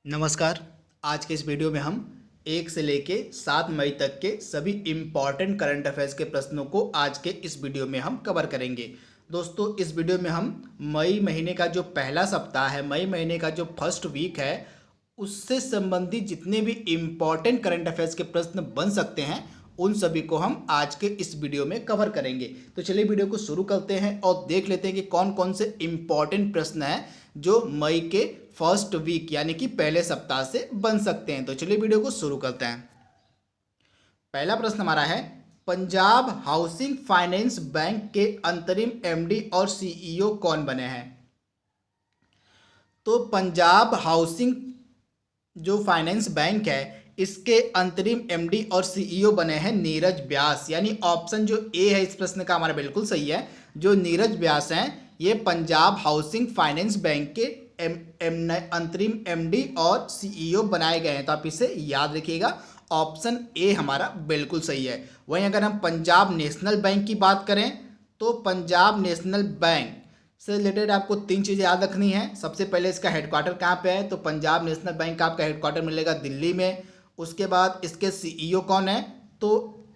नमस्कार। आज के इस वीडियो में हम 1 से लेके 7 मई तक के सभी इम्पॉर्टेंट करंट अफेयर्स के प्रश्नों को आज के इस वीडियो में हम कवर करेंगे। दोस्तों, इस वीडियो में हम मई महीने का जो पहला सप्ताह है, मई महीने का जो फर्स्ट वीक है, उससे संबंधित जितने भी इम्पॉर्टेंट करंट अफेयर्स के प्रश्न बन सकते हैं उन सभी को हम आज के इस वीडियो में कवर करेंगे। तो चलिए वीडियो को शुरू करते हैं और देख लेते हैं कि कौन कौन से इम्पॉर्टेंट प्रश्न हैं जो मई के फर्स्ट वीक यानी कि पहले सप्ताह से बन सकते हैं। तो चलिए वीडियो को शुरू करते हैं। पहला प्रश्न हमारा है, पंजाब हाउसिंग फाइनेंस बैंक के अंतरिम एमडी और सीईओ कौन बने हैं? तो पंजाब हाउसिंग जो फाइनेंस बैंक है, इसके अंतरिम एमडी और सीईओ बने हैं नीरज व्यास। यानी ऑप्शन जो ए है इस प्रश्न का हमारा बिल्कुल सही है। जो नीरज व्यास हैं ये पंजाब हाउसिंग फाइनेंस बैंक के अंतरिम एमडी और सीईओ बनाए गए हैं। तो आप इसे याद रखिएगा, ऑप्शन ए हमारा बिल्कुल सही है। वहीं अगर हम पंजाब नेशनल बैंक की बात करें तो पंजाब नेशनल बैंक से रिलेटेड आपको 3 चीज़ें याद रखनी है। सबसे पहले इसका हेडक्वार्टर कहाँ पे है? तो पंजाब नेशनल बैंक का आपका हेडक्वार्टर मिलेगा दिल्ली में। उसके बाद इसके सीईओ कौन है? तो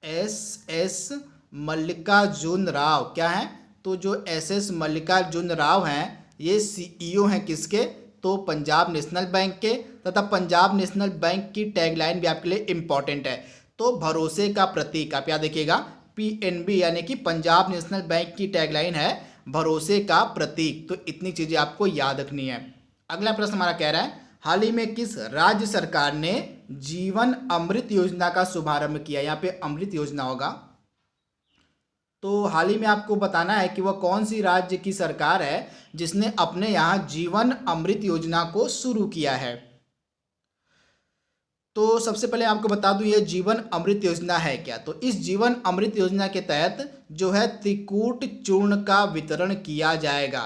एस मल्लिकार्जुन राव। क्या है? तो जो एस मल्लिकार्जुन राव हैं ये सीईओ हैं किसके? तो पंजाब नेशनल बैंक के। तथा पंजाब नेशनल बैंक की टैगलाइन भी आपके लिए इम्पॉर्टेंट है, तो भरोसे का प्रतीक। आप याद रखिएगा, पीएनबी यानी कि पंजाब नेशनल बैंक की टैगलाइन है भरोसे का प्रतीक। तो इतनी चीज़ें आपको याद रखनी है। अगला प्रश्न हमारा कह रहा है, हाल ही में किस राज्य सरकार ने जीवन अमृत योजना का शुभारंभ किया? यहाँ पे अमृत योजना होगा, तो हाल ही में आपको बताना है कि वह कौन सी राज्य की सरकार है जिसने अपने यहाँ जीवन अमृत योजना को शुरू किया है। तो सबसे पहले आपको बता दूं ये जीवन अमृत योजना है क्या। तो इस जीवन अमृत योजना के तहत जो है त्रिकूट चूर्ण का वितरण किया जाएगा।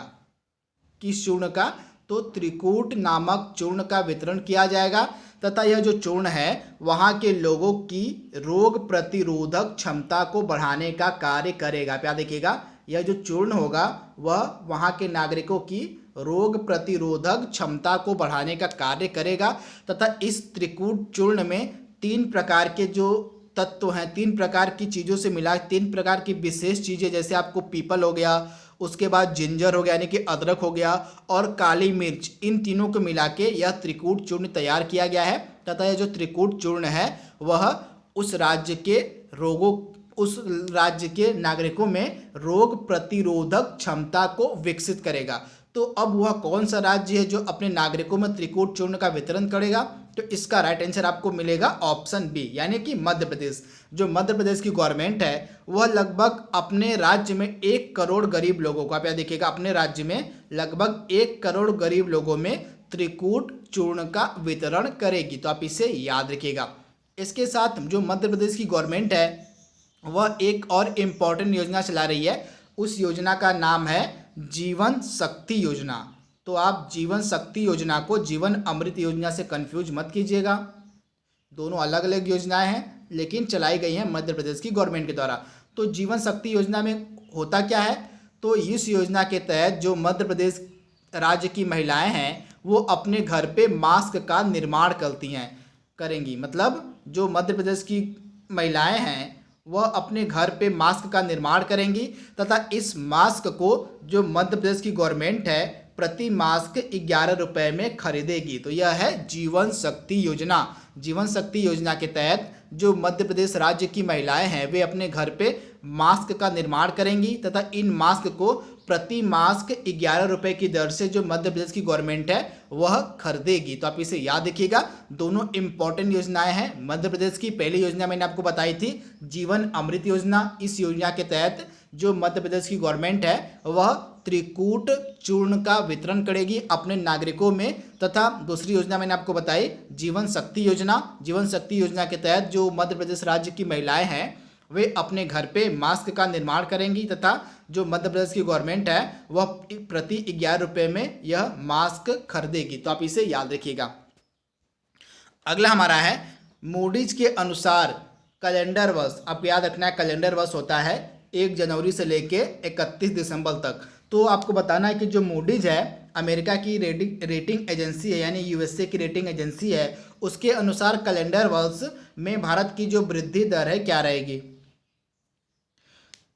किस चूर्ण का? तो त्रिकूट नामक चूर्ण का वितरण किया जाएगा। तथा यह जो चूर्ण है वहाँ के लोगों की रोग प्रतिरोधक क्षमता को बढ़ाने का कार्य करेगा। आप याद देखिएगा, यह जो चूर्ण होगा वह वहाँ के नागरिकों की रोग प्रतिरोधक क्षमता को बढ़ाने का कार्य करेगा। तथा इस त्रिकूट चूर्ण में 3 प्रकार के जो तत्व हैं, 3 प्रकार की चीज़ों से मिला, 3 प्रकार की विशेष चीज़ें, जैसे आपको पीपल हो गया, उसके बाद जिंजर हो गया यानी कि अदरक हो गया, और काली मिर्च, इन तीनों को मिला के यह त्रिकूट चूर्ण तैयार किया गया है। तथा यह जो त्रिकूट चूर्ण है वह उस राज्य के नागरिकों में रोग प्रतिरोधक क्षमता को विकसित करेगा। तो अब वह कौन सा राज्य है जो अपने नागरिकों में त्रिकूट चूर्ण का वितरण करेगा? तो इसका राइट आंसर आपको मिलेगा ऑप्शन बी, यानी कि मध्य प्रदेश। जो मध्य प्रदेश की गवर्नमेंट है वह लगभग अपने राज्य में 1 करोड़ गरीब लोगों को, आप यहाँ देखिएगा, अपने राज्य में लगभग 1 करोड़ गरीब लोगों में त्रिकूट चूर्ण का वितरण करेगी। तो आप इसे याद रखिएगा। इसके साथ जो मध्य प्रदेश की गवर्नमेंट है वह एक और इम्पॉर्टेंट योजना चला रही है। उस योजना का नाम है जीवन शक्ति योजना। तो आप जीवन शक्ति योजना को जीवन अमृत योजना से कंफ्यूज मत कीजिएगा। दोनों अलग अलग योजनाएं हैं लेकिन चलाई गई हैं मध्य प्रदेश की गवर्नमेंट के द्वारा। तो जीवन शक्ति योजना में होता क्या है? तो इस योजना के तहत जो मध्य प्रदेश राज्य की महिलाएं हैं वो अपने घर पे मास्क का निर्माण करेंगी। मतलब जो मध्य प्रदेश की महिलाएं हैं वह अपने घर पे मास्क का निर्माण करेंगी तथा इस मास्क को जो मध्य प्रदेश की गवर्नमेंट है प्रति मास्क 11 रुपये में खरीदेगी। तो यह है जीवन शक्ति योजना। जीवन शक्ति योजना के तहत जो मध्य प्रदेश राज्य की महिलाएं हैं वे अपने घर पे मास्क का निर्माण करेंगी तथा इन मास्क को प्रति मास्क 11 रुपये की दर से जो मध्य प्रदेश की गवर्नमेंट है वह खरीदेगी। तो आप इसे याद रखिएगा, दोनों इंपॉर्टेंट योजनाएं हैं। मध्य प्रदेश की पहली योजना मैंने आपको बताई थी जीवन अमृत योजना। इस योजना के तहत जो मध्य प्रदेश की गवर्नमेंट है वह त्रिकूट चूर्ण का वितरण करेगी अपने नागरिकों में। तथा दूसरी योजना मैंने आपको बताई जीवन शक्ति योजना। जीवन शक्ति योजना के तहत जो मध्य प्रदेश राज्य की महिलाएं हैं वे अपने घर पे मास्क का निर्माण करेंगी तथा जो मध्य प्रदेश की गवर्नमेंट है वह प्रति 11 रुपये में यह मास्क खरीदेगी। तो आप इसे याद रखिएगा। अगला हमारा है, मूडीज के अनुसार कैलेंडर वर्ष, आपको याद रखना है कैलेंडर वर्ष होता है 1 जनवरी से लेके 31 दिसंबर तक। तो आपको बताना है कि जो मूडीज है अमेरिका की रेटिंग एजेंसी है यानी यूएसए की रेटिंग एजेंसी है, उसके अनुसार कैलेंडर वर्ष में भारत की जो वृद्धि दर है क्या रहेगी?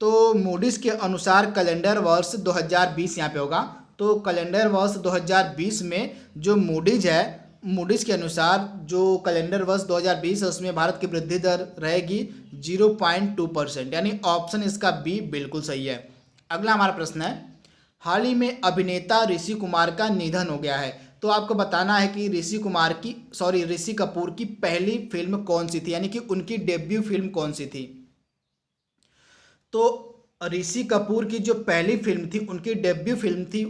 तो मूडिस के अनुसार कैलेंडर वर्ष 2020 यहाँ पे होगा। तो कैलेंडर वर्ष 2020 में जो मूडिज है, मूडिस के अनुसार जो कैलेंडर वर्ष 2020 है उसमें भारत की वृद्धि दर रहेगी 0.2%, यानी ऑप्शन इसका बी बिल्कुल सही है। अगला हमारा प्रश्न है, हाल ही में अभिनेता ऋषि कुमार का निधन हो गया है। तो आपको बताना है कि ऋषि कपूर की पहली फिल्म कौन सी थी, यानी कि उनकी डेब्यू फिल्म कौन सी थी। तो ऋषि कपूर की जो पहली फिल्म थी, उनकी डेब्यू फिल्म थी,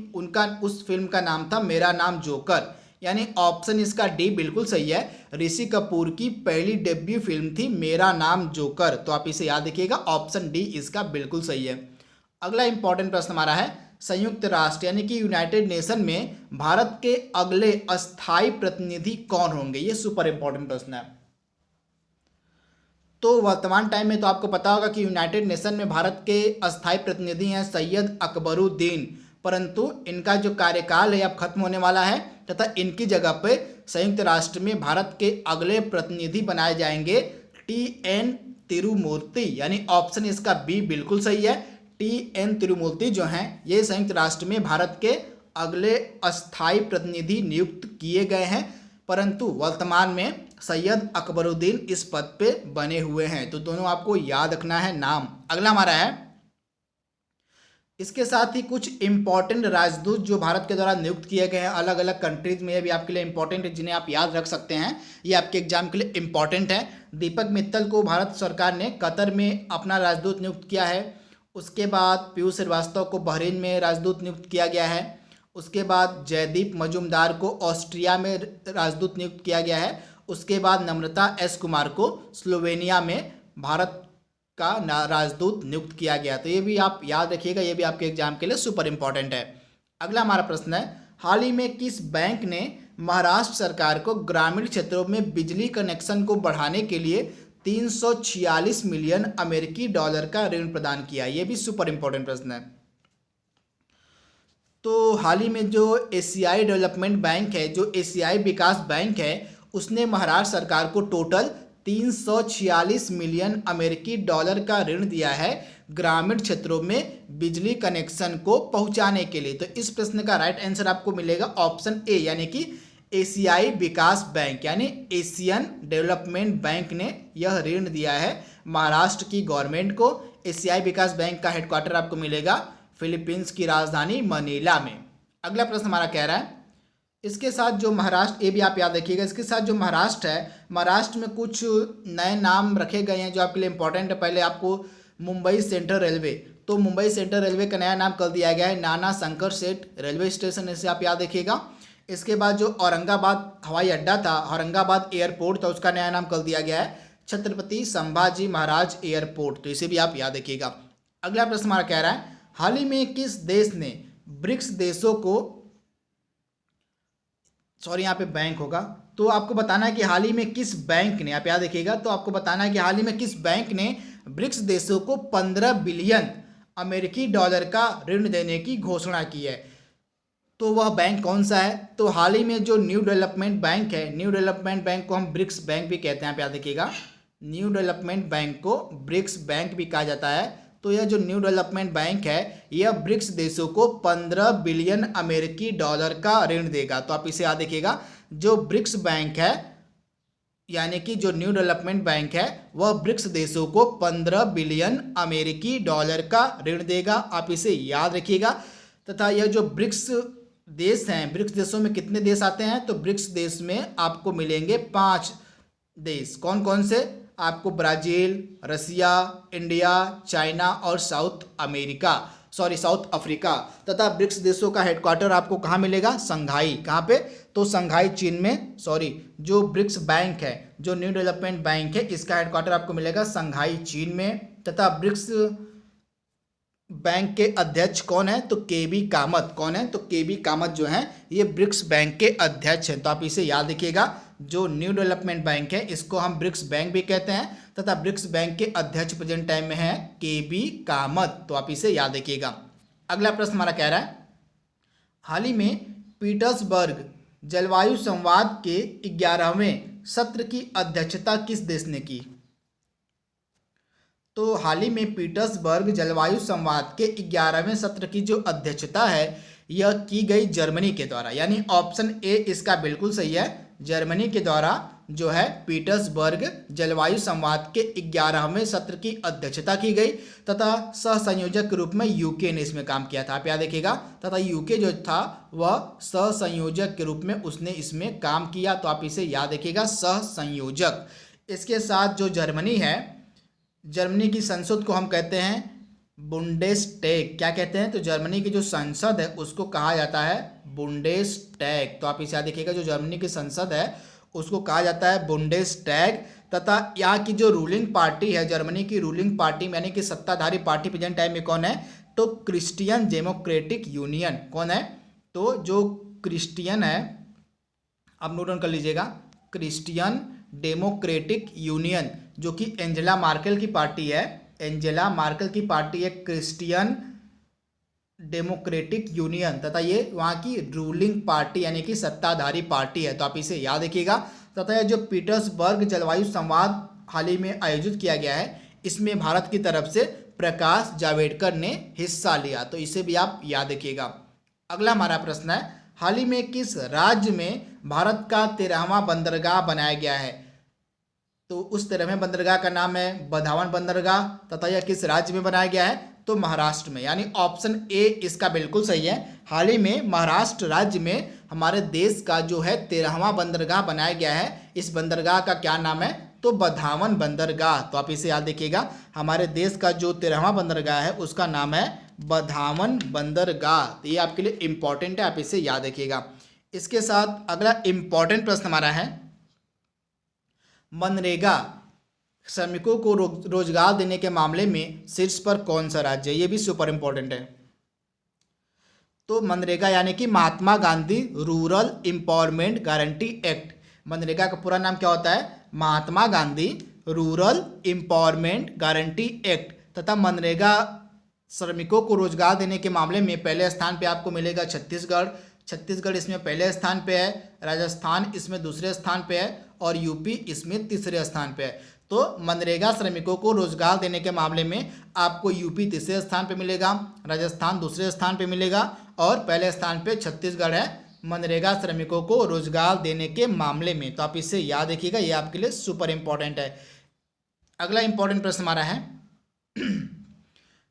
उस फिल्म का नाम था मेरा नाम जोकर, यानी ऑप्शन इसका डी बिल्कुल सही है। ऋषि कपूर की पहली डेब्यू फिल्म थी मेरा नाम जोकर, तो आप इसे याद रखिएगा, ऑप्शन डी इसका बिल्कुल सही है। अगला इंपॉर्टेंट प्रश्न हमारा है, संयुक्त राष्ट्र यानी कि यूनाइटेड नेशन में भारत के अगले अस्थायी प्रतिनिधि कौन होंगे? ये सुपर इंपॉर्टेंट प्रश्न है। तो वर्तमान टाइम में तो आपको पता होगा कि यूनाइटेड नेशन में भारत के अस्थायी प्रतिनिधि हैं सैयद अकबरुद्दीन, परंतु इनका जो कार्यकाल है अब खत्म होने वाला है तथा इनकी जगह पे संयुक्त राष्ट्र में भारत के अगले प्रतिनिधि बनाए जाएंगे टी.एन. तिरुमूर्ति, यानी ऑप्शन इसका बी बिल्कुल सही है। टी.एन. तिरुमूर्ति जो हैं ये संयुक्त राष्ट्र में भारत के अगले अस्थायी प्रतिनिधि नियुक्त किए गए हैं, परंतु वर्तमान में सैयद अकबरुद्दीन इस पद पे बने हुए हैं। तो दोनों आपको याद रखना है नाम। अगला हमारा है, इसके साथ ही कुछ इंपॉर्टेंट राजदूत जो भारत के द्वारा नियुक्त किए गए हैं अलग अलग कंट्रीज में, ये भी आपके लिए इंपॉर्टेंट है, जिन्हें आप याद रख सकते हैं, ये आपके एग्जाम के लिए इंपॉर्टेंट है। दीपक मित्तल को भारत सरकार ने कतर में अपना राजदूत नियुक्त किया है। उसके बाद पीयूष श्रीवास्तव को बहरीन में राजदूत नियुक्त किया गया है। उसके बाद जयदीप मजूमदार को ऑस्ट्रिया में राजदूत नियुक्त किया गया है। उसके बाद नम्रता एस कुमार को स्लोवेनिया में भारत का राजदूत नियुक्त किया गया। तो ये भी आप याद रखिएगा, ये भी आपके एग्जाम के लिए सुपर इंपॉर्टेंट है। अगला हमारा प्रश्न है, हाल ही में किस बैंक ने महाराष्ट्र सरकार को ग्रामीण क्षेत्रों में बिजली कनेक्शन को बढ़ाने के लिए 346 मिलियन अमेरिकी डॉलर का ऋण प्रदान किया? ये भी सुपर इंपॉर्टेंट प्रश्न है। तो हाल ही में जो एशियाई डेवलपमेंट बैंक है, जो एशियाई विकास बैंक है, उसने महाराष्ट्र सरकार को टोटल 346 मिलियन अमेरिकी डॉलर का ऋण दिया है ग्रामीण क्षेत्रों में बिजली कनेक्शन को पहुंचाने के लिए। तो इस प्रश्न का राइट आंसर आपको मिलेगा ऑप्शन ए, यानी कि एशियाई विकास बैंक, यानी एशियन डेवलपमेंट बैंक ने यह ऋण दिया है महाराष्ट्र की गवर्नमेंट को। एशियाई विकास बैंक का हेडक्वार्टर आपको मिलेगा फिलीपींस की राजधानी मनीला में। अगला प्रश्न हमारा कह रहा है, इसके साथ जो महाराष्ट्र, ये भी आप याद रखिएगा, इसके साथ जो महाराष्ट्र है, महाराष्ट्र में कुछ नए नाम रखे गए हैं जो आपके लिए इंपॉर्टेंट है। पहले आपको मुंबई सेंट्रल रेलवे, तो मुंबई सेंट्रल रेलवे का नया नाम कर दिया गया है नाना शंकर शेठ रेलवे स्टेशन, इसे आप याद रखिएगा। इसके बाद जो औरंगाबाद हवाई अड्डा था, औरंगाबाद एयरपोर्ट था, उसका नया नाम कर दिया गया है छत्रपति संभाजी महाराज एयरपोर्ट, तो इसे भी आप याद रखिएगा। अगला प्रश्न हमारा कह रहा है, हाल ही में किस देश ने ब्रिक्स देशों को, यहाँ पे बैंक होगा, तो आपको बताना है कि हाल ही में किस बैंक ने, आप याद रखिएगा, तो आपको बताना है कि हाल ही में किस बैंक ने ब्रिक्स देशों को 15 बिलियन अमेरिकी डॉलर का ऋण देने की घोषणा की है। तो वह बैंक कौन सा है? तो हाल ही में जो न्यू डेवलपमेंट बैंक है, न्यू डेवलपमेंट बैंक को हम ब्रिक्स बैंक भी कहते हैं, आप याद रखिएगा, न्यू डेवलपमेंट बैंक को ब्रिक्स बैंक भी कहा जाता है। तो यह जो न्यू डेवलपमेंट बैंक है, यह ब्रिक्स देशों को 15 बिलियन अमेरिकी डॉलर का ऋण देगा। तो आप इसे याद रखिएगा, जो ब्रिक्स बैंक है, यानी कि जो न्यू डेवलपमेंट बैंक है, वह ब्रिक्स देशों को 15 बिलियन अमेरिकी डॉलर का ऋण देगा, आप इसे याद रखिएगा। तथा यह जो ब्रिक्स देश हैं, ब्रिक्स देशों में कितने देश आते हैं? तो ब्रिक्स देश में आपको मिलेंगे 5 देश। कौन कौन से? आपको ब्राज़ील, रसिया, इंडिया, चाइना और साउथ अफ्रीका। तथा ब्रिक्स देशों का हेडक्वार्टर आपको कहाँ मिलेगा? संघाई। कहाँ पे? तो संघाई चीन में। जो ब्रिक्स बैंक है, जो न्यू डेवलपमेंट बैंक है, इसका हेडक्वार्टर आपको मिलेगा संघाई चीन में। तथा ब्रिक्स बैंक के अध्यक्ष कौन है? तो के.बी. कामत। कौन है? तो के.बी. कामत जो है ये ब्रिक्स बैंक के अध्यक्ष हैं। तो आप इसे याद रखिएगा, जो न्यू डेवलपमेंट बैंक है इसको हम ब्रिक्स बैंक भी कहते हैं, तथा ब्रिक्स बैंक के अध्यक्ष प्रेजेंट टाइम में है के.बी. कामत। तो आप इसे याद रखिएगा। अगला प्रश्न हमारा कह रहा है, हाल ही में पीटर्सबर्ग जलवायु संवाद के 11वें सत्र की अध्यक्षता किस देश ने की? तो हाल ही में पीटर्सबर्ग जलवायु संवाद के 11वें सत्र की जो अध्यक्षता है यह की गई जर्मनी के द्वारा, यानी ऑप्शन ए इसका बिल्कुल सही है। जर्मनी के द्वारा जो है पीटर्सबर्ग जलवायु संवाद के 11वें सत्र की अध्यक्षता की गई तथा सह संयोजक के रूप में यूके ने इसमें काम किया था। आप याद रखिएगा, तथा यूके जो था वह सह संयोजक के रूप में उसने इसमें काम किया, तो आप इसे याद रखिएगा, सह संयोजक। इसके साथ जो जर्मनी है, जर्मनी की संसद को हम कहते हैं बुंडेसटैग। क्या कहते हैं? तो जर्मनी की जो संसद है उसको कहा जाता है बुंडेसटैग। तो आप इसे याद रखिएगा, जो जर्मनी की संसद है उसको कहा जाता है बुंडेसटैग। तथा यहाँ की जो रूलिंग पार्टी है, जर्मनी की रूलिंग पार्टी यानी कि सत्ताधारी पार्टी प्रेजेंट टाइम में कौन है? तो क्रिश्चियन डेमोक्रेटिक यूनियन। कौन है? तो जो क्रिश्चियन है, आप नोट डाउन कर लीजिएगा, क्रिश्चियन डेमोक्रेटिक यूनियन, जो कि एंजेला मार्केल की पार्टी है। एंजेला मार्केल की पार्टी है क्रिश्चियन डेमोक्रेटिक यूनियन, तथा ये वहाँ की रूलिंग पार्टी यानी कि सत्ताधारी पार्टी है। तो आप इसे याद रखिएगा। तथा यह जो पीटर्सबर्ग जलवायु संवाद हाल ही में आयोजित किया गया है, इसमें भारत की तरफ से प्रकाश जावड़ेकर ने हिस्सा लिया, तो इसे भी आप याद रखिएगा। अगला हमारा प्रश्न है, हाल ही में किस राज्य में भारत का 13वां बंदरगाह बनाया गया है? तो उस 13वें बंदरगाह का नाम है बधावन बंदरगाह, तथा यह किस राज्य में बनाया गया है? तो महाराष्ट्र में, यानी ऑप्शन ए इसका बिल्कुल सही है। हाल ही में महाराष्ट्र राज्य में हमारे देश का जो है 13वां बंदरगाह बनाया गया है। इस बंदरगाह का क्या नाम है? तो बधावन बंदरगाह। तो आप इसे याद रखिएगा, हमारे देश का जो 13वां बंदरगाह है उसका नाम है बधावन बंदरगाह। तो ये आपके लिए इंपॉर्टेंट है, आप इसे याद रखिएगा। इसके साथ अगला इंपॉर्टेंट प्रश्न हमारा है, मनरेगा श्रमिकों को रोजगार देने के मामले में शीर्ष पर कौन सा राज्य है? ये भी सुपर इंपॉर्टेंट है। तो मनरेगा यानी कि Mahatma Gandhi rural empowerment guarantee act. MNREGA का पूरा नाम क्या होता है? Mahatma Gandhi rural empowerment guarantee act. तथा मनरेगा श्रमिकों को रोजगार देने के मामले में पहले स्थान पे आपको मिलेगा छत्तीसगढ़ इसमें पहले स्थान पे है, राजस्थान इसमें दूसरे स्थान पे है और यूपी इसमें तीसरे स्थान पे है। तो मनरेगा श्रमिकों को रोजगार देने के मामले में आपको यूपी तीसरे स्थान पे मिलेगा, राजस्थान दूसरे स्थान पे मिलेगा और पहले स्थान पे छत्तीसगढ़ है मनरेगा श्रमिकों को रोजगार देने के मामले में। तो आप इसे याद रखिएगा, ये आपके लिए सुपर इंपॉर्टेंट है। अगला इंपॉर्टेंट प्रश्न हमारा है,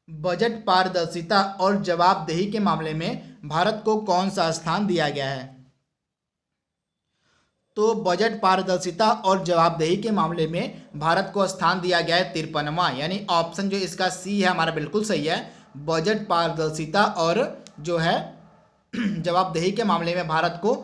बजट पारदर्शिता और जवाबदेही के मामले में भारत को कौन सा स्थान दिया गया है? तो बजट पारदर्शिता और जवाबदेही के मामले में भारत को स्थान दिया गया है 53वां, यानी ऑप्शन जो इसका सी है हमारा बिल्कुल सही है। बजट पारदर्शिता और जो है जवाबदेही के मामले में भारत को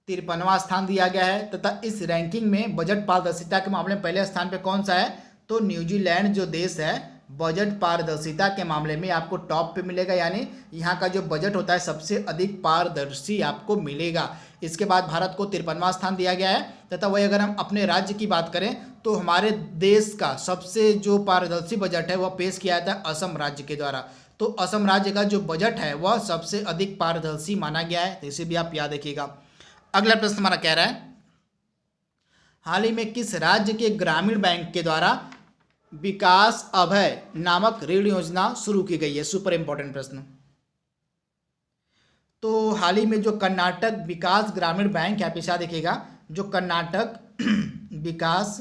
53वां स्थान दिया गया है। तथा इस रैंकिंग में बजट पारदर्शिता के मामले में पहले स्थान पे कौन सा है? तो न्यूजीलैंड जो देश है बजट पारदर्शिता के मामले में आपको टॉप पे मिलेगा, यानी यहाँ का जो बजट होता है सबसे अधिक पारदर्शी आपको मिलेगा। इसके बाद भारत को 53वां स्थान दिया गया है। तथा वही अगर हम अपने राज्य की बात करें तो हमारे देश का सबसे जो पारदर्शी बजट है वह पेश किया जाता है असम राज्य के द्वारा। तो असम राज्य का जो बजट है वह सबसे अधिक पारदर्शी माना गया है, तो इसे भी आप याद रखिएगा। अगला प्रश्न हमारा कह रहा है, हाल ही में किस राज्य के ग्रामीण बैंक के द्वारा विकास अभय नामक ऋण योजना शुरू की गई है? सुपर इंपॉर्टेंट प्रश्न। तो हाल ही में जो कर्नाटक विकास ग्रामीण बैंक है, आप इसे देखिएगा, जो कर्नाटक विकास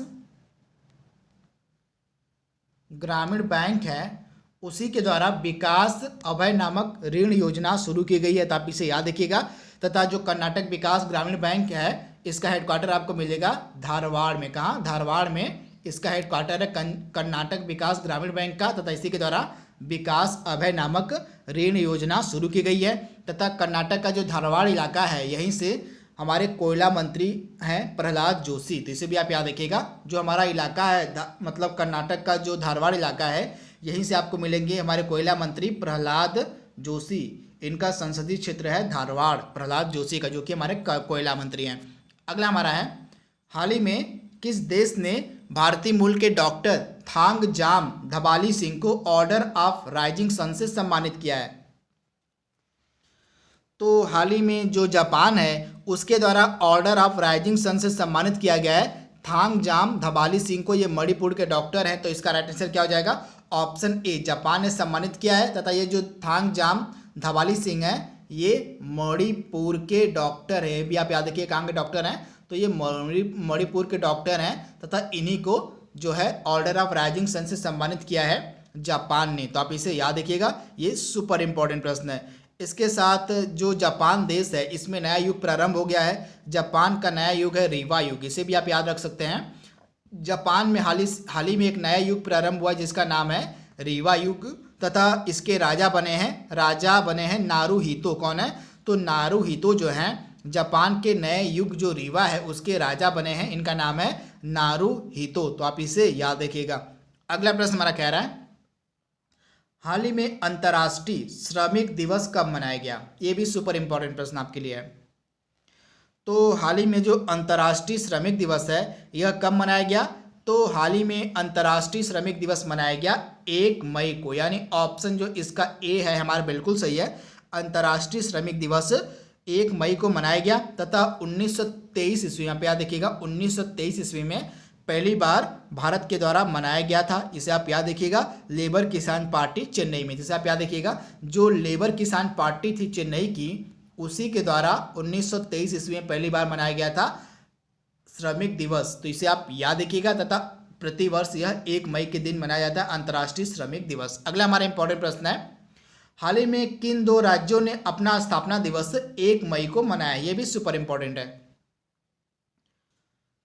ग्रामीण बैंक है उसी के द्वारा विकास अभय नामक ऋण योजना शुरू की गई है, तो आप इसे याद रखिएगा। तथा जो कर्नाटक विकास ग्रामीण बैंक है इसका हेडक्वार्टर आपको मिलेगा धारवाड़ में। कहाँ? धारवाड़ में इसका हेडक्वार्टर है कर्नाटक विकास ग्रामीण बैंक का। तथा इसी के द्वारा विकास अभय नामक ऋण योजना शुरू की गई है। तथा कर्नाटक का जो धारवाड़ इलाका है यहीं से हमारे कोयला मंत्री हैं प्रहलाद जोशी, तो इसे भी आप याद रखिएगा। जो हमारा इलाका है मतलब कर्नाटक का जो धारवाड़ इलाका है यहीं से आपको मिलेंगे हमारे कोयला मंत्री प्रहलाद जोशी। इनका संसदीय क्षेत्र है धारवाड़, प्रहलाद जोशी का, जो कि हमारे कोयला मंत्री हैं। अगला हमारा है, हाल ही में किस देश ने भारतीय मूल के डॉक्टर थांगजाम धबाली सिंह को ऑर्डर ऑफ राइजिंग सन से सम्मानित किया है? तो हाल ही में जो जापान है उसके द्वारा ऑर्डर ऑफ राइजिंग सन से सम्मानित किया गया है थांगजाम धबाली सिंह को। ये मणिपुर के डॉक्टर हैं, तो इसका राइट आंसर क्या हो जाएगा? ऑप्शन ए, जापान ने सम्मानित किया है। तथा ये जो थांगजाम धबाली सिंह है ये मणिपुर के डॉक्टर है, भी आप याद रखिए कहाँ के डॉक्टर हैं, तो ये मणिपुर के डॉक्टर हैं तथा इन्हीं को जो है ऑर्डर ऑफ राइजिंग सन से सम्मानित किया है जापान ने। तो आप इसे याद रखिएगा, ये सुपर इंपॉर्टेंट प्रश्न है। इसके साथ जो जापान देश है इसमें नया युग प्रारंभ हो गया है। जापान का नया युग है रीवा युग, इसे भी आप याद रख सकते हैं। जापान में हाल ही में एक नया युग प्रारंभ हुआ जिसका नाम है रीवा युग तथा इसके राजा बने हैं नारुहितो। कौन है? तो नारुहितो जो हैं जापान के नए युग जो रीवा है उसके राजा बने हैं, इनका नाम है नारुहितो। तो आप इसे याद रखिएगा। अगला प्रश्न हमारा कह रहा है हाल ही में अंतर्राष्ट्रीय श्रमिक दिवस कब मनाया गया? ये भी सुपर इंपॉर्टेंट प्रश्न आपके लिए है। तो हाल ही में जो अंतर्राष्ट्रीय श्रमिक दिवस है यह कब मनाया गया? तो हाल ही में अंतर्राष्ट्रीय श्रमिक दिवस मनाया गया 1 मई को, यानी ऑप्शन जो इसका ए है हमारा बिल्कुल सही है। अंतर्राष्ट्रीय श्रमिक दिवस 1 मई को मनाया गया तथा 1923 ईस्वी, यहाँ पे याद देखिएगा 1923 ईस्वी में पहली बार भारत के द्वारा मनाया गया था। इसे आप याद रखिएगा, लेबर किसान पार्टी चेन्नई में। जिसे आप याद रखिएगा जो लेबर किसान पार्टी थी चेन्नई की उसी के द्वारा 1923 ईस्वी में पहली बार मनाया गया था श्रमिक दिवस। तो इसे आप याद रखिएगा तथा प्रतिवर्ष यह 1 मई के दिन मनाया जाता है अंतर्राष्ट्रीय श्रमिक दिवस। अगला हमारा इंपॉर्टेंट प्रश्न है हाल ही में किन 2 राज्यों ने अपना स्थापना दिवस 1 मई को मनाया? यह भी सुपर इंपॉर्टेंट है।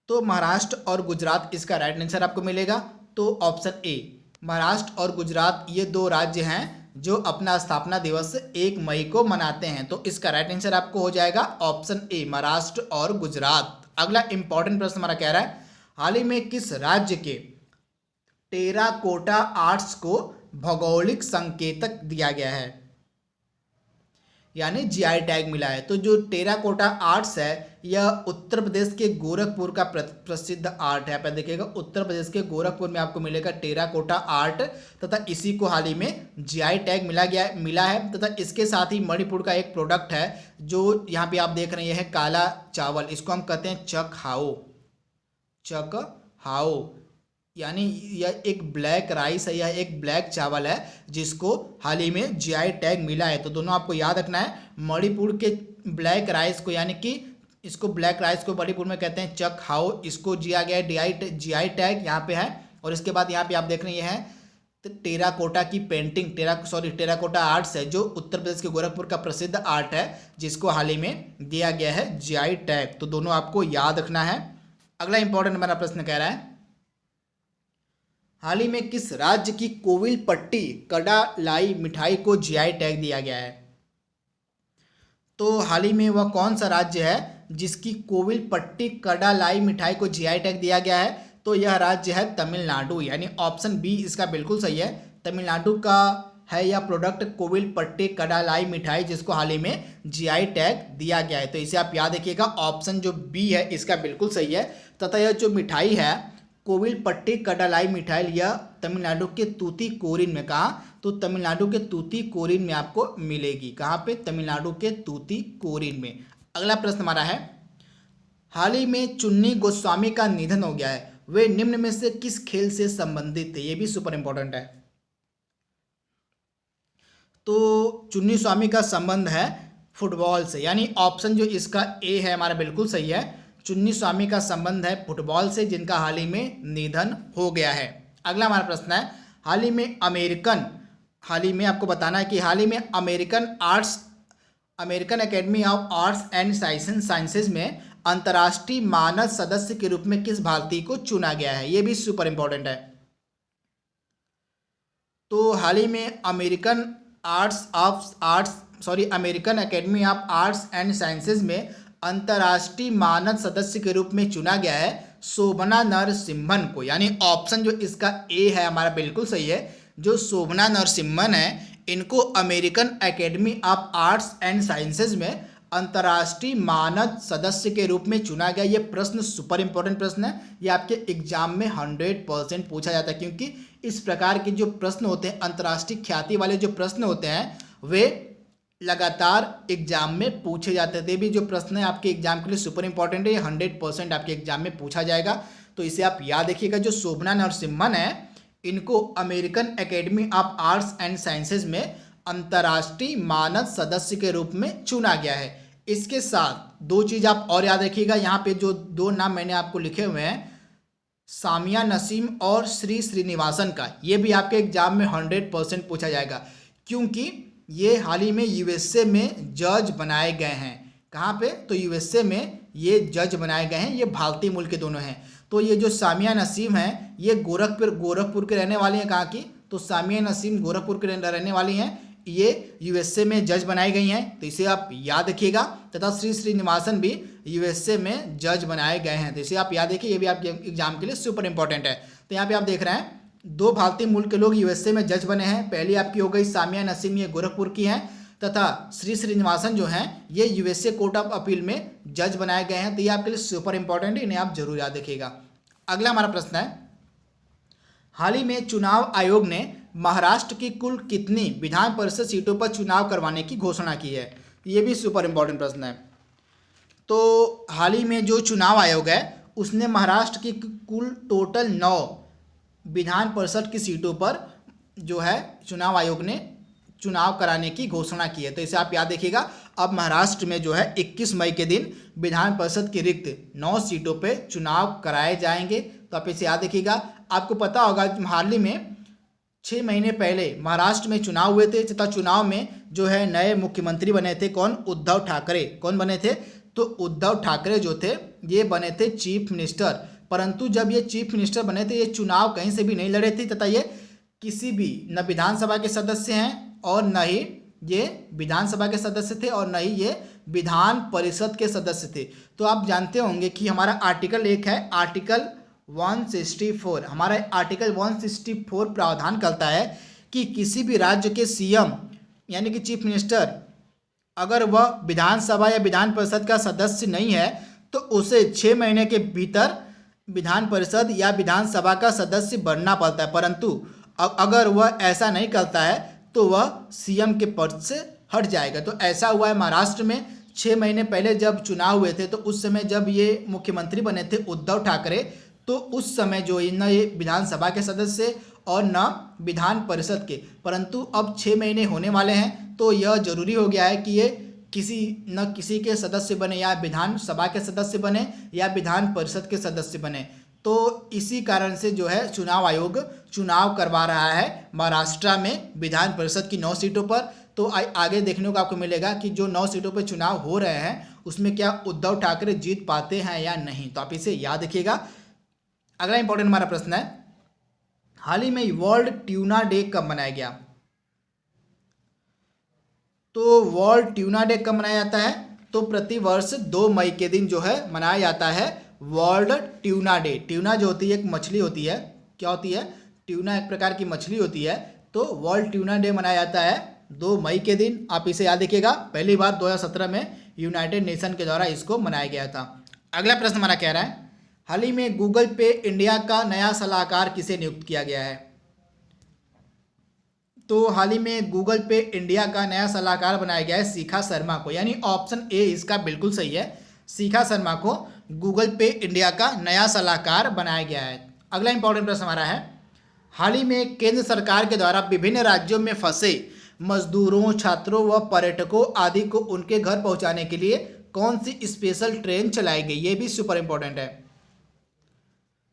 तो महाराष्ट्र और गुजरात इसका राइट आंसर आपको मिलेगा। तो ऑप्शन ए, महाराष्ट्र और गुजरात ये 2 राज्य हैं जो अपना स्थापना दिवस 1 मई को मनाते हैं। तो इसका राइट आंसर आपको हो जाएगा ऑप्शन ए, महाराष्ट्र और गुजरात। अगला इंपॉर्टेंट प्रश्न हमारा कह रहा है हाल ही में किस राज्य के टेराकोटा आर्ट्स को भौगोलिक संकेतक दिया गया है, यानी जीआई टैग मिला है? तो जो टेराकोटा आर्ट्स है यह उत्तर प्रदेश के गोरखपुर का प्रसिद्ध आर्ट है। आप देखिएगा उत्तर प्रदेश के गोरखपुर में आपको मिलेगा टेराकोटा आर्ट तथा इसी को हाल ही में जीआई टैग मिला है तथा इसके साथ ही मणिपुर का एक प्रोडक्ट है जो यहाँ पे आप देख रहे हैं काला चावल, इसको हम कहते हैं चक हाओ, यानी यह एक ब्लैक राइस है, यह एक ब्लैक चावल है जिसको हाल ही में जीआई टैग मिला है। तो दोनों आपको याद रखना है, मणिपुर के ब्लैक राइस को यानी कि इसको ब्लैक राइस को मणिपुर में कहते हैं चक हाओ, इसको दिया गया है जीआई टैग यहाँ पे है। और इसके बाद यहाँ पे आप देख रहे हैं तो टेराकोटा की पेंटिंग टेराकोटा आर्ट्स है जो उत्तर प्रदेश के गोरखपुर का प्रसिद्ध आर्ट है जिसको हाल ही में दिया गया है जीआई टैग। तो दोनों आपको याद रखना है। अगला इंपॉर्टेंट हमारा प्रश्न कह रहा है हाल ही में किस राज्य की कोविलपट्टी कडालाई मिठाई को जीआई टैग दिया गया है? तो हाल ही में वह कौन सा राज्य है जिसकी कोविलपट्टी कडालाई मिठाई को जीआई टैग दिया गया है? तो यह राज्य है तमिलनाडु, यानी ऑप्शन बी इसका बिल्कुल सही है। तमिलनाडु का है यह प्रोडक्ट कोविलपट्टी कडालाई मिठाई जिसको हाल ही में जीआई टैग दिया गया है। तो इसे आप याद रखिएगा, ऑप्शन जो बी है इसका बिल्कुल सही है। तथा यह जो मिठाई है कोविलपट्टी कडालाई मिठाई यह तमिलनाडु के तूतीकोरिन में, कहा तो तमिलनाडु के तूतीकोरिन में आपको मिलेगी। कहाँ पे? तमिलनाडु के तूतीकोरिन में। अगला प्रश्न हमारा है हाल ही में चुन्नी गोस्वामी का निधन हो गया है, वे निम्न में से किस खेल से संबंधित थे? ये भी सुपर इंपॉर्टेंट है। तो चुन्नी स्वामी का संबंध है फुटबॉल से, यानी ऑप्शन जो इसका ए है हमारा बिल्कुल सही है। चुन्नी स्वामी का संबंध है फुटबॉल से जिनका हाल ही में निधन हो गया है। अगला हमारा प्रश्न है हाल ही में आपको बताना है कि हाल ही में American academy of arts and sciences में अंतर्राष्ट्रीय मानद सदस्य के रूप में किस भारतीय को चुना गया है? ये भी सुपर इंपॉर्टेंट है। तो हाल ही में American academy of arts and sciences में अंतर्राष्ट्रीय मानद सदस्य के रूप में चुना गया है शोभना नरसिम्हन को, यानी ऑप्शन जो इसका ए है हमारा बिल्कुल सही है। जो शोभना नरसिम्हन है इनको American academy of arts and sciences में अंतर्राष्ट्रीय मानद सदस्य के रूप में चुना गया। ये प्रश्न सुपर इंपॉर्टेंट प्रश्न है, ये आपके एग्जाम में 100% पूछा जाता है क्योंकि इस प्रकार के जो प्रश्न होते हैं अंतर्राष्ट्रीय ख्याति वाले जो प्रश्न होते हैं वे लगातार एग्जाम में पूछे जाते थे। भी जो प्रश्न है आपके एग्जाम के लिए सुपर इंपॉर्टेंट है, ये 100% आपके एग्जाम में पूछा जाएगा, तो इसे आप याद रखिएगा। जो शोभना नरसिम्हन है, इनको American academy of arts and sciences में अंतर्राष्ट्रीय मानद सदस्य के रूप में चुना गया है। इसके साथ दो चीज़ आप और याद रखिएगा, यहाँ पे जो दो नाम मैंने आपको लिखे हुए हैं, सामिया नसीम और श्री श्रीनिवासन का, ये भी आपके एग्जाम में 100% पूछा जाएगा, क्योंकि ये हाल ही में यूएसए में जज बनाए गए हैं। कहाँ पे? तो यूएसए में ये जज बनाए गए हैं, ये भारतीय मूल के दोनों हैं। तो ये जो सामिया नसीम हैं, ये गोरखपुर के रहने वाली हैं। कहाँ की? तो सामिया नसीम गोरखपुर के रहने वाली हैं, ये यूएसए में जज बनाई गई हैं, तो इसे आप याद रखिएगा। तथा श्री श्रीनिवासन भी यूएसए में जज बनाए गए हैं, तो इसे आप याद रखिए, ये भी आपके एग्जाम के लिए सुपर इंपॉर्टेंट है। तो यहाँ पे आप देख रहे हैं दो भारतीय मूल के लोग यूएसए में जज बने हैं। पहली आपकी हो गई सामिया नसीम, ये गोरखपुर की हैं, तथा श्री श्रीनिवासन जो हैं ये यूएसए कोर्ट ऑफ अपील में जज बनाए गए हैं। तो ये आपके लिए सुपर इंपॉर्टेंट है, इन्हें आप जरूर याद रखिएगा। अगला हमारा प्रश्न है, हाल ही में चुनाव आयोग ने महाराष्ट्र की कुल कितनी विधान परिषद सीटों पर चुनाव करवाने की घोषणा की है? ये भी सुपर इंपॉर्टेंट प्रश्न है। तो हाल ही में जो चुनाव आयोग है उसने महाराष्ट्र की कुल टोटल 9 विधान परिषद की सीटों पर जो है चुनाव आयोग ने चुनाव कराने की घोषणा की है, तो इसे आप याद रखिएगा। अब महाराष्ट्र में जो है 21 मई के दिन विधान परिषद की रिक्त 9 सीटों पे चुनाव कराए जाएंगे, तो आप इसे याद रखिएगा। आपको पता होगा हाल ही में 6 महीने पहले महाराष्ट्र में चुनाव हुए थे, तथा चुनाव में जो है नए मुख्यमंत्री बने थे। कौन? उद्धव ठाकरे। कौन बने थे? तो उद्धव ठाकरे जो थे ये बने थे चीफ मिनिस्टर। परंतु जब ये चीफ मिनिस्टर बने थे, ये चुनाव कहीं से भी नहीं लड़े थे, तथा ये किसी भी न विधानसभा के सदस्य हैं और न ही ये विधानसभा के सदस्य थे और न ही ये विधान परिषद के सदस्य थे। तो आप जानते होंगे कि हमारा आर्टिकल 1 है, आर्टिकल 164। हमारा आर्टिकल 164 प्रावधान करता है कि किसी भी राज्य के सीएम यानी कि चीफ मिनिस्टर अगर वह विधानसभा या विधान परिषद का सदस्य नहीं है तो उसे 6 महीने के भीतर विधान परिषद या विधानसभा का सदस्य बनना पड़ता है। परंतु अगर वह ऐसा नहीं करता है तो वह सीएम के पद से हट जाएगा। तो ऐसा हुआ है महाराष्ट्र में 6 महीने पहले जब चुनाव हुए थे, तो उस समय जब ये मुख्यमंत्री बने थे उद्धव ठाकरे, तो उस समय जो न ये विधानसभा के सदस्य और न विधान परिषद के, परंतु अब 6 महीने होने वाले हैं, तो यह जरूरी हो गया है कि ये किसी के सदस्य बने, या विधानसभा के सदस्य बने या विधान परिषद के सदस्य बने। तो इसी कारण से जो है चुनाव आयोग चुनाव करवा रहा है महाराष्ट्र में विधान परिषद की 9 सीटों पर। तो आगे देखने को आपको मिलेगा कि जो 9 सीटों पर चुनाव हो रहे हैं उसमें क्या उद्धव ठाकरे जीत पाते हैं या नहीं, तो आप इसे याद रखिएगा। अगला इंपॉर्टेंट हमारा प्रश्न है, हाल ही में वर्ल्ड ट्यूना डे कब मनाया गया? तो वर्ल्ड ट्यूना डे कब मनाया जाता है? तो प्रतिवर्ष 2 मई के दिन जो है मनाया जाता है वर्ल्ड ट्यूना डे। ट्यूना जो होती है एक मछली होती है। क्या होती है? ट्यूना एक प्रकार की मछली होती है। तो वर्ल्ड ट्यूना डे मनाया जाता है 2 मई के दिन। आप इसे याद रखिएगा। पहली बार 2017 में यूनाइटेड नेशन के द्वारा इसको मनाया गया था। अगला प्रश्न हमारा कह रहा है, हाल ही में गूगल पे इंडिया का नया सलाहकार किसे नियुक्त किया गया है? तो हाल ही में गूगल पे इंडिया का नया सलाहकार बनाया गया है शिखा शर्मा को, यानी ऑप्शन ए इसका बिल्कुल सही है। शिखा शर्मा को गूगल पे इंडिया का नया सलाहकार बनाया गया है। अगला इंपॉर्टेंट प्रश्न हमारा है, हाल ही में केंद्र सरकार के द्वारा विभिन्न राज्यों में फंसे मजदूरों, छात्रों व पर्यटकों आदि को उनके घर पहुंचाने के लिए कौन सी स्पेशल ट्रेन चलाई गई? ये भी सुपर इंपॉर्टेंट है।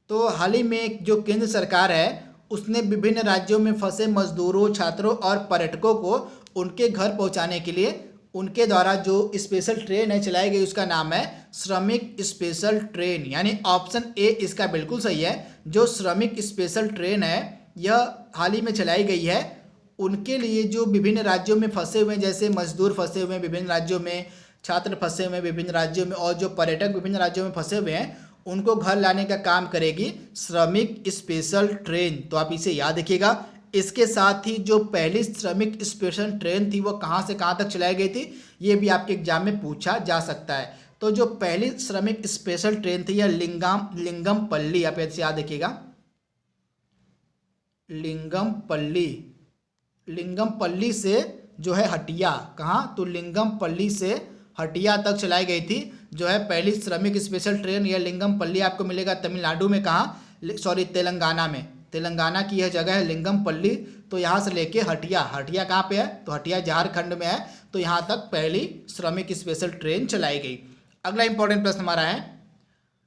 तो हाल ही में जो केंद्र सरकार है उसने विभिन्न राज्यों में फंसे मजदूरों, छात्रों और पर्यटकों को उनके घर पहुंचाने के लिए उनके द्वारा जो स्पेशल ट्रेन है चलाई गई, उसका नाम है श्रमिक स्पेशल ट्रेन, यानी ऑप्शन ए इसका बिल्कुल सही है। जो श्रमिक स्पेशल ट्रेन है यह हाल ही में चलाई गई है उनके लिए जो विभिन्न राज्यों में फंसे हुए हैं, जैसे मजदूर फंसे हुए हैं विभिन्न राज्यों में, छात्र फंसे हुए हैं विभिन्न राज्यों में, और जो पर्यटक विभिन्न राज्यों में फंसे हुए हैं उनको घर लाने का काम करेगी श्रमिक स्पेशल ट्रेन। तो आप इसे याद रखिएगा। इसके साथ ही जो पहली श्रमिक स्पेशल ट्रेन थी वो कहाँ से कहाँ तक चलाई गई थी, ये भी आपके एग्जाम में पूछा जा सकता है। तो जो पहली श्रमिक स्पेशल ट्रेन थी यह लिंगमपल्ली, आप इसे याद रखिएगा, लिंगमपल्ली से जो है हटिया, कहाँ, तो लिंगमपल्ली से हटिया तक चलाई गई थी जो है पहली श्रमिक स्पेशल ट्रेन। यह लिंगमपल्ली आपको मिलेगा तमिलनाडु में, कहाँ, सॉरी तेलंगाना में। तेलंगाना की यह जगह है लिंगमपल्ली। तो यहाँ से लेके हटिया, हटिया कहाँ पे है, तो हटिया झारखंड में है। तो यहाँ तक पहली श्रमिक स्पेशल ट्रेन चलाई गई। अगला इंपॉर्टेंट प्रश्न हमारा है,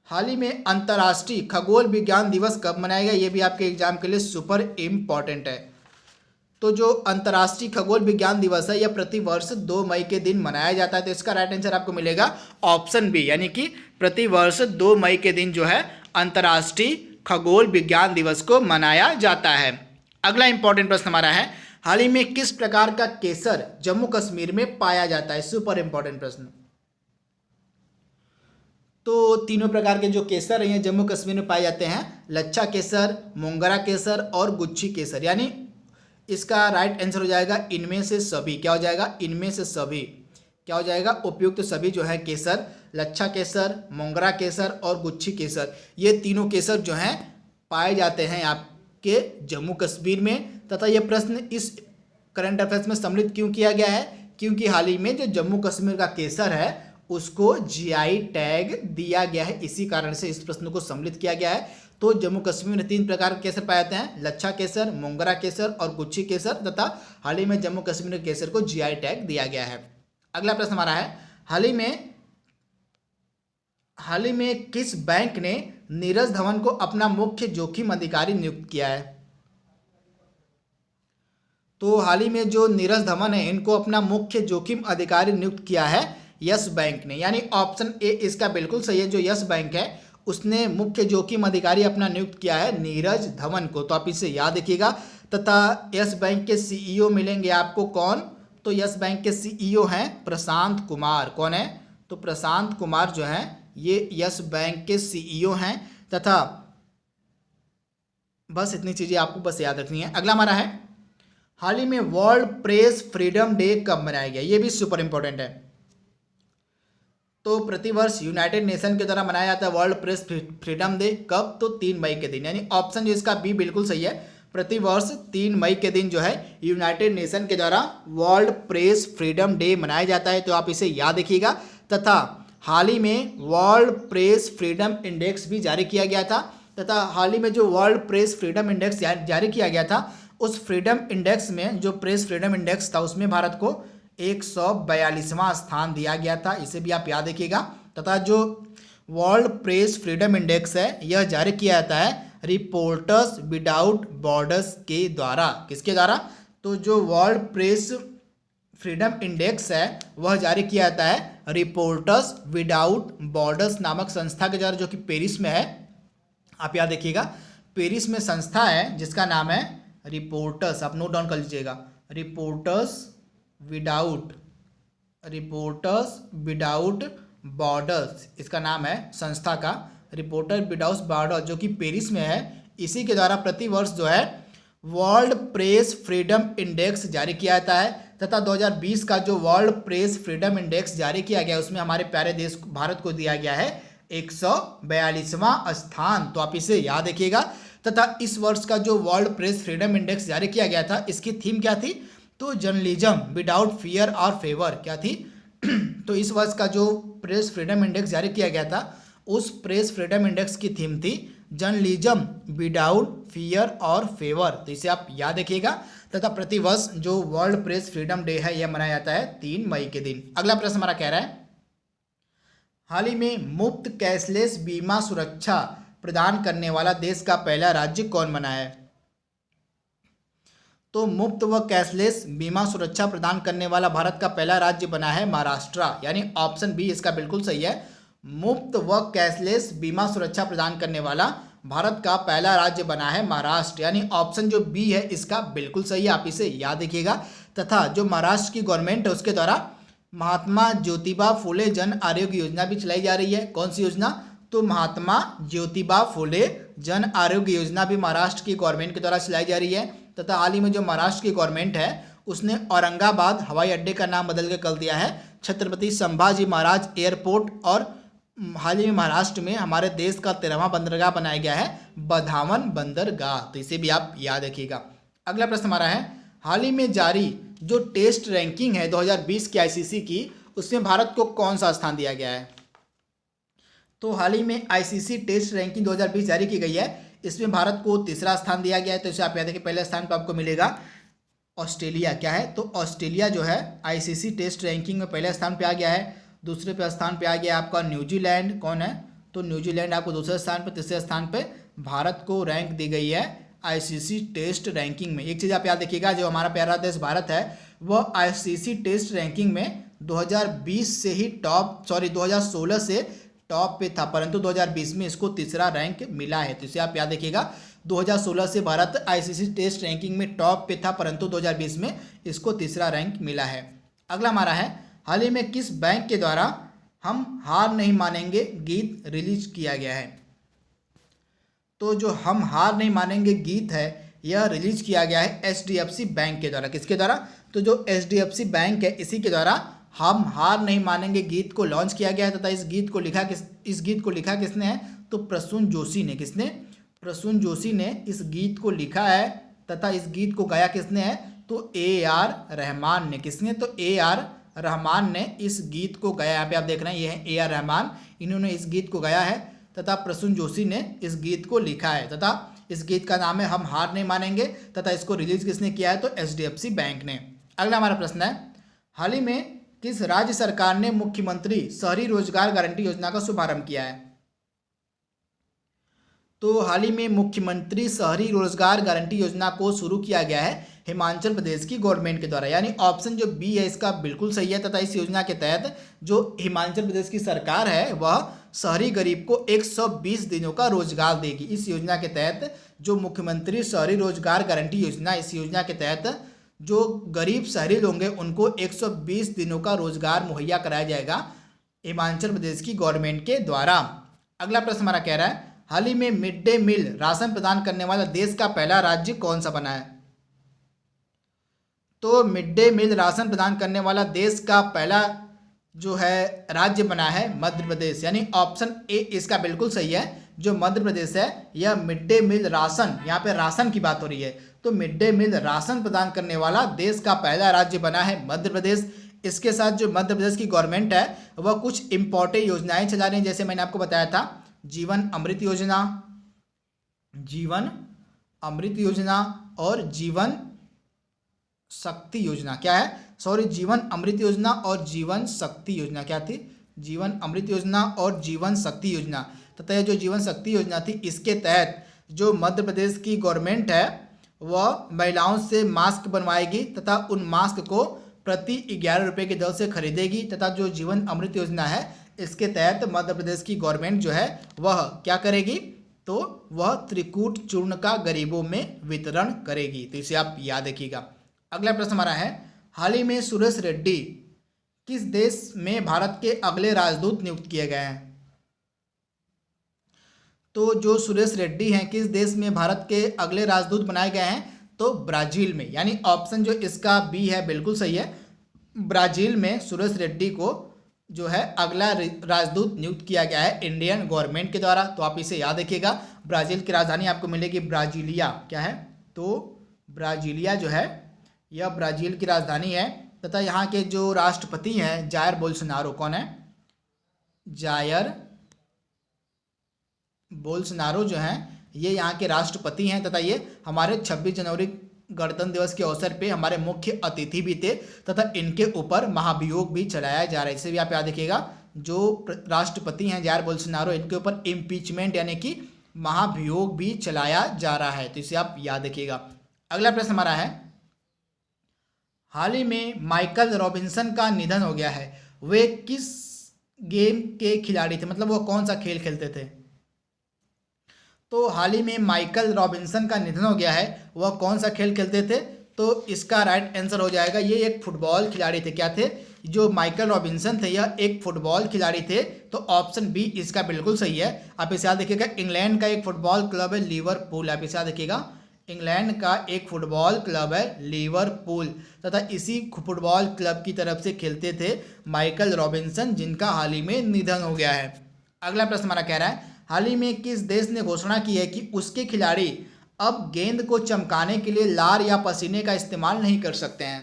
हाल ही में अंतर्राष्ट्रीय खगोल विज्ञान दिवस कब मनाया गया। ये भी आपके एग्जाम के लिए सुपर इम्पॉर्टेंट है। तो जो अंतर्राष्ट्रीय खगोल विज्ञान दिवस है यह प्रतिवर्ष 2 मई के दिन मनाया जाता है। तो इसका राइट आंसर आपको मिलेगा ऑप्शन बी, यानी कि प्रतिवर्ष 2 मई के दिन जो है अंतर्राष्ट्रीय खगोल विज्ञान दिवस को मनाया जाता है। अगला इंपॉर्टेंट प्रश्न हमारा है, हाल ही में किस प्रकार का केसर जम्मू कश्मीर में पाया जाता है। सुपर इंपॉर्टेंट प्रश्न। तो तीनों प्रकार के जो केसर हैं जम्मू कश्मीर में पाए जाते हैं, लच्छा केसर, मोंगरा केसर और गुच्छी केसर। यानी इसका राइट आंसर हो जाएगा इनमें से सभी। क्या हो जाएगा, इनमें से सभी। क्या हो जाएगा, उपयुक्त सभी जो है केसर, लच्छा केसर, मोंगरा केसर और गुच्छी केसर, ये तीनों केसर जो हैं पाए जाते हैं आपके जम्मू कश्मीर में। तथा ये प्रश्न इस करंट अफेयर्स में सम्मिलित क्यों किया गया है, क्योंकि हाल ही में जो जम्मू कश्मीर का केसर है उसको जीआई टैग दिया गया है। इसी कारण से इस प्रश्न को सम्मिलित किया गया है। तो जम्मू कश्मीर में 3 प्रकार के केसर पाए जाते हैं, लच्छा केसर, मोंगरा केसर और गुच्छी केसर। तथा हाल ही में जम्मू कश्मीर के केसर को जीआई टैग दिया गया है। अगला प्रश्न हमारा है, हाल ही में किस बैंक ने नीरज धवन को अपना मुख्य जोखिम अधिकारी नियुक्त किया है। तो हाल ही में जो नीरज धवन है इनको अपना मुख्य जोखिम अधिकारी नियुक्त किया है यस बैंक ने। यानी ऑप्शन ए इसका बिल्कुल सही है। जो यस बैंक है उसने मुख्य जोखिम अधिकारी अपना नियुक्त किया है नीरज धवन को। तो आप इसे याद रखिएगा। तथा यस बैंक के सीईओ मिलेंगे आपको कौन, तो यस बैंक के सीईओ हैं प्रशांत कुमार। कौन है, तो प्रशांत कुमार जो है ये यस बैंक के सीईओ हैं। तथा बस इतनी चीज़ें आपको बस याद रखनी है। अगला हमारा है, हाल ही में वर्ल्ड प्रेस फ्रीडम डे कब मनाया गया। ये भी सुपर इंपॉर्टेंट है। तो प्रतिवर्ष यूनाइटेड नेशन के द्वारा मनाया जाता है वर्ल्ड प्रेस फ्रीडम डे। कब, तो 3 मई के दिन। यानी ऑप्शन जो इसका बी बिल्कुल सही है। प्रतिवर्ष 3 मई के दिन जो है यूनाइटेड नेशन के द्वारा वर्ल्ड प्रेस फ्रीडम डे मनाया जाता है। तो आप इसे याद रखिएगा। तथा हाल ही में वर्ल्ड प्रेस फ्रीडम इंडेक्स भी जारी किया गया था। तथा हाल ही में जो वर्ल्ड प्रेस फ्रीडम इंडेक्स जारी किया गया था उस फ्रीडम इंडेक्स में, जो प्रेस फ्रीडम इंडेक्स था उसमें भारत को 142वां स्थान दिया गया था। इसे भी आप याद रखिएगा। तथा जो वर्ल्ड प्रेस फ्रीडम इंडेक्स है यह जारी किया जाता है रिपोर्टर्स विदाउट बॉर्डर्स के द्वारा। किसके द्वारा, तो जो वर्ल्ड प्रेस फ्रीडम इंडेक्स है वह जारी किया जाता है रिपोर्टर्स विदाउट बॉर्डर्स नामक संस्था के द्वारा, जो कि पेरिस में है। आप याद रखिएगा, पेरिस में संस्था है जिसका नाम है रिपोर्टर्स। आप नोट डाउन कर लीजिएगा, रिपोर्टर्स विदाउट बॉर्डर्स, इसका नाम है संस्था का, रिपोर्टर विदाउट बॉर्डर, जो कि पेरिस में है। इसी के द्वारा प्रतिवर्ष जो है वर्ल्ड प्रेस फ्रीडम इंडेक्स जारी किया जाता है। तथा 2020 का जो वर्ल्ड प्रेस फ्रीडम इंडेक्स जारी किया गया उसमें हमारे प्यारे देश भारत को दिया गया है 142वां स्थान। तो आप इसे याद रखिएगा। तथा इस वर्ष का जो वर्ल्ड प्रेस फ्रीडम इंडेक्स जारी किया गया था इसकी थीम क्या थी, तो जर्नलिज्म विदाउट फियर और फेवर। क्या थी तो इस वर्ष का जो प्रेस फ्रीडम इंडेक्स जारी किया गया था उस प्रेस फ्रीडम इंडेक्स की थीम थी जर्नलिज्म विदाउट फियर और फेवर। तो इसे आप याद रखिएगा। तथा प्रतिवर्ष जो वर्ल्ड प्रेस फ्रीडम डे है यह मनाया जाता है 3 मई के दिन। अगला प्रश्न हमारा कह रहा है, हाल ही में मुफ्त कैशलेस बीमा सुरक्षा प्रदान करने वाला देश का पहला राज्य कौन बना है। तो मुफ्त व कैशलेस बीमा सुरक्षा प्रदान करने वाला भारत का पहला राज्य बना है महाराष्ट्र। यानी ऑप्शन बी इसका बिल्कुल सही है। मुफ्त व कैशलेस बीमा सुरक्षा प्रदान करने वाला भारत का पहला राज्य बना है महाराष्ट्र। यानी ऑप्शन जो बी है इसका बिल्कुल सही है। आप इसे याद रखिएगा। तथा जो महाराष्ट्र की गवर्नमेंट है उसके द्वारा महात्मा ज्योतिबा फुले जन आरोग्य योजना भी चलाई जा रही है। कौन सी योजना, तो महात्मा ज्योतिबा फुले जन आरोग्य योजना भी महाराष्ट्र की गवर्नमेंट के द्वारा चलाई जा रही है। तथा हाल ही में जो महाराष्ट्र की गवर्नमेंट है उसने औरंगाबाद हवाई अड्डे का नाम बदल के कर दिया है छत्रपति संभाजी महाराज एयरपोर्ट। और हाल ही में महाराष्ट्र में हमारे देश का 13वां बंदरगाह बनाया गया है बधावन बंदरगाह। तो इसे भी आप याद रखिएगा। अगला प्रश्न हमारा है, हाल ही में जारी जो टेस्ट रैंकिंग है 2020 की आईसीसी की, उसमें भारत को कौन सा स्थान दिया गया है? तो हाल ही में आईसीसी टेस्ट रैंकिंग 2020 जारी की गई है, इसमें भारत को तीसरा स्थान दिया गया है। तो इसे आप याद रखिए, पहले स्थान पर आपको मिलेगा ऑस्ट्रेलिया। क्या है? तो ऑस्ट्रेलिया जो है आईसीसी टेस्ट रैंकिंग में पहले स्थान पे आ गया है। दूसरे पे स्थान पे आ गया आपका न्यूजीलैंड। कौन है? तो न्यूजीलैंड आपको दूसरे स्थान पे। तीसरे स्थान पे भारत को रैंक दी गई है आईसीसी टेस्ट रैंकिंग में। एक चीज़ आप याद रखिएगा, जो हमारा प्यारा देश भारत है वह आईसीसी टेस्ट रैंकिंग में 2020 से ही 2016 से टॉप पे था, परंतु 2020 में इसको तीसरा रैंक मिला है। तो इसे आप याद रखिएगा, 2016 से भारत आईसीसी टेस्ट रैंकिंग में टॉप पे था, परंतु 2020 में इसको तीसरा रैंक मिला है। अगला हमारा है, हाल ही में किस बैंक के द्वारा हम हार नहीं मानेंगे गीत रिलीज किया गया है? तो जो हम हार नहीं मानेंगे गीत है, यह रिलीज किया गया है एचडीएफसी बैंक के द्वारा। किसके द्वारा? तो जो एचडीएफसी बैंक है, इसी के द्वारा हम हार नहीं मानेंगे गीत को लॉन्च किया गया है। तथा इस गीत को लिखा किसने है? तो प्रसून जोशी ने। किसने? प्रसून जोशी ने इस गीत को लिखा है। तथा इस गीत को गाया किसने है? तो ए आर रहमान ने। किसने? तो ए आर रहमान ने इस गीत को गाया। यहाँ पे आप देख रहे हैं, ये है ए आर रहमान, इन्होंने इस गीत को गाया है। तथा प्रसून जोशी ने इस गीत को लिखा है। तथा इस गीत का नाम है हम हार नहीं मानेंगे। तथा इसको रिलीज किसने किया है? तो एचडीएफसी बैंक ने। अगला हमारा प्रश्न है, हाल ही में किस राज्य सरकार ने मुख्यमंत्री शहरी रोजगार गारंटी योजना का शुभारंभ किया है? तो हाल ही में मुख्यमंत्री शहरी रोजगार गारंटी योजना को शुरू किया गया है हिमाचल प्रदेश की गवर्नमेंट के द्वारा। यानी ऑप्शन जो बी है इसका बिल्कुल सही है। तथा इस योजना के तहत जो हिमाचल प्रदेश की सरकार है वह शहरी गरीब को 120 दिनों का रोजगार देगी। इस योजना के तहत जो मुख्यमंत्री शहरी रोजगार गारंटी योजना, इस योजना के तहत जो गरीब शहरी लोग होंगे उनको 120 दिनों का रोजगार मुहैया कराया जाएगा हिमाचल प्रदेश की गवर्नमेंट के द्वारा। अगला प्रश्न हमारा कह रहा है, हाल ही में मिड डे मील राशन प्रदान करने वाला देश का पहला राज्य कौन सा बना है? तो मिड डे मील राशन प्रदान करने वाला देश का पहला जो है राज्य बना है मध्य प्रदेश। यानी ऑप्शन ए इसका बिल्कुल सही है। जो मध्य प्रदेश है यह मिड डे मील राशन, यहाँ पे राशन की बात हो रही है, तो मिड डे मील राशन प्रदान करने वाला देश का पहला राज्य बना है मध्य प्रदेश। इसके साथ जो मध्य प्रदेश की गवर्नमेंट है वह कुछ इंपॉर्टेंट योजनाएं चला रही हैं, जैसे मैंने आपको बताया था जीवन अमृत योजना, जीवन अमृत योजना और जीवन शक्ति योजना। क्या है? सॉरी, जीवन अमृत योजना और जीवन शक्ति योजना। क्या थी? जीवन अमृत योजना और जीवन शक्ति योजना। तथा यह जो जीवन शक्ति योजना थी, इसके तहत जो मध्य प्रदेश की गवर्नमेंट है वह महिलाओं से मास्क बनवाएगी तथा उन मास्क को प्रति 11 रुपये की दर से खरीदेगी। तथा जो जीवन अमृत योजना है इसके तहत मध्य प्रदेश की गवर्नमेंट जो है वह क्या करेगी? तो वह त्रिकूट चूर्ण का गरीबों में वितरण करेगी। तो इसे आप याद रखिएगा। अगला प्रश्न हमारा है, हाल ही में सुरेश रेड्डी किस देश में भारत के अगले राजदूत नियुक्त किए गए हैं? तो जो सुरेश रेड्डी हैं किस देश में भारत के अगले राजदूत बनाए गए हैं? तो ब्राजील में। यानी ऑप्शन जो इसका बी है बिल्कुल सही है। ब्राजील में सुरेश रेड्डी को जो है अगला राजदूत नियुक्त किया गया है इंडियन गवर्नमेंट के द्वारा। तो आप इसे याद रखिएगा। ब्राजील की राजधानी आपको मिलेगी ब्राजीलिया। क्या है? तो ब्राजीलिया जो है यह ब्राजील की राजधानी है। तथा यहाँ के जो राष्ट्रपति हैं जायर बोल्सोनारो। कौन है? जायर बोल्सोनारो जो हैं ये यहाँ के राष्ट्रपति हैं। तथा ये हमारे 26 जनवरी गणतंत्र दिवस के अवसर पे हमारे मुख्य अतिथि भी थे। तथा इनके ऊपर महाभियोग भी चलाया जा रहा है। इसे भी आप याद रखिएगा। जो राष्ट्रपति हैं जायर बोल्सोनारो, इनके ऊपर इम्पीचमेंट यानी कि महाभियोग भी चलाया जा रहा है। तो इसे आप याद रखिएगा। अगला प्रश्न हमारा है, हाल ही में माइकल रॉबिन्सन का निधन हो गया है। वे किस गेम के खिलाड़ी थे? मतलब वो कौन सा खेल खेलते थे? तो हाल ही में माइकल रॉबिन्सन का निधन हो गया है, वह कौन सा खेल खेलते थे? तो इसका राइट आंसर हो जाएगा, ये एक फुटबॉल खिलाड़ी थे। क्या थे? जो माइकल रॉबिन्सन थे यह एक फुटबॉल खिलाड़ी थे। तो ऑप्शन बी इसका बिल्कुल सही है। आप इसे याद रखिएगा। इंग्लैंड का एक फुटबॉल क्लब है लिवरपूल। आप इसे याद रखिएगा। इंग्लैंड का एक फुटबॉल क्लब है लिवरपूल। तथा इसी फुटबॉल क्लब की तरफ से खेलते थे माइकल रॉबिन्सन, जिनका हाल ही में निधन हो गया है। अगला प्रश्न हमारा कह रहा है, हाल ही में किस देश ने घोषणा की है कि उसके खिलाड़ी अब गेंद को चमकाने के लिए लार या पसीने का इस्तेमाल नहीं कर सकते हैं?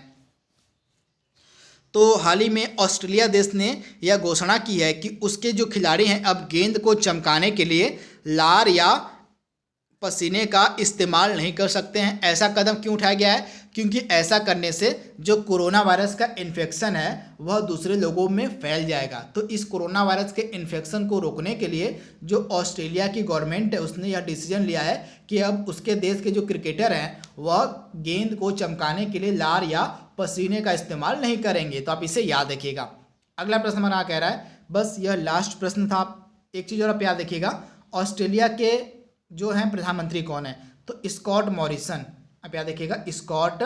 तो हाल ही में ऑस्ट्रेलिया देश ने यह घोषणा की है कि उसके जो खिलाड़ी हैं अब गेंद को चमकाने के लिए लार या पसीने का इस्तेमाल नहीं कर सकते हैं। ऐसा कदम क्यों उठाया गया है? क्योंकि ऐसा करने से जो कोरोना वायरस का इन्फेक्शन है वह दूसरे लोगों में फैल जाएगा। तो इस कोरोना वायरस के इन्फेक्शन को रोकने के लिए जो ऑस्ट्रेलिया की गवर्नमेंट है उसने यह डिसीजन लिया है कि अब उसके देश के जो क्रिकेटर हैं वह गेंद को चमकाने के लिए लार या पसीने का इस्तेमाल नहीं करेंगे। तो आप इसे याद रखिएगा। अगला प्रश्न हमारा कह रहा है, बस यह लास्ट प्रश्न था। एक चीज़ और आप याद रखिएगा, ऑस्ट्रेलिया के जो हैं प्रधानमंत्री कौन है? तो स्कॉट मॉरिसन। आप याद रखिएगा, स्कॉट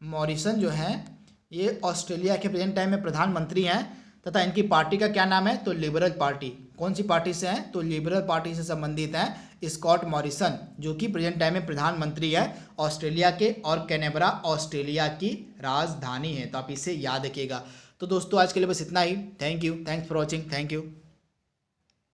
मॉरिसन जो हैं ये ऑस्ट्रेलिया के प्रेजेंट टाइम में प्रधानमंत्री हैं तथा इनकी पार्टी का क्या नाम है? तो लिबरल पार्टी। कौन सी पार्टी से हैं? तो लिबरल पार्टी से संबंधित हैं स्कॉट मॉरिसन, जो कि प्रेजेंट टाइम में प्रधानमंत्री है ऑस्ट्रेलिया के, और कैनबरा ऑस्ट्रेलिया की राजधानी है। तो आप इसे याद रखिएगा। तो दोस्तों आज के लिए बस इतना ही। Thank you, thanks for watching, thank you.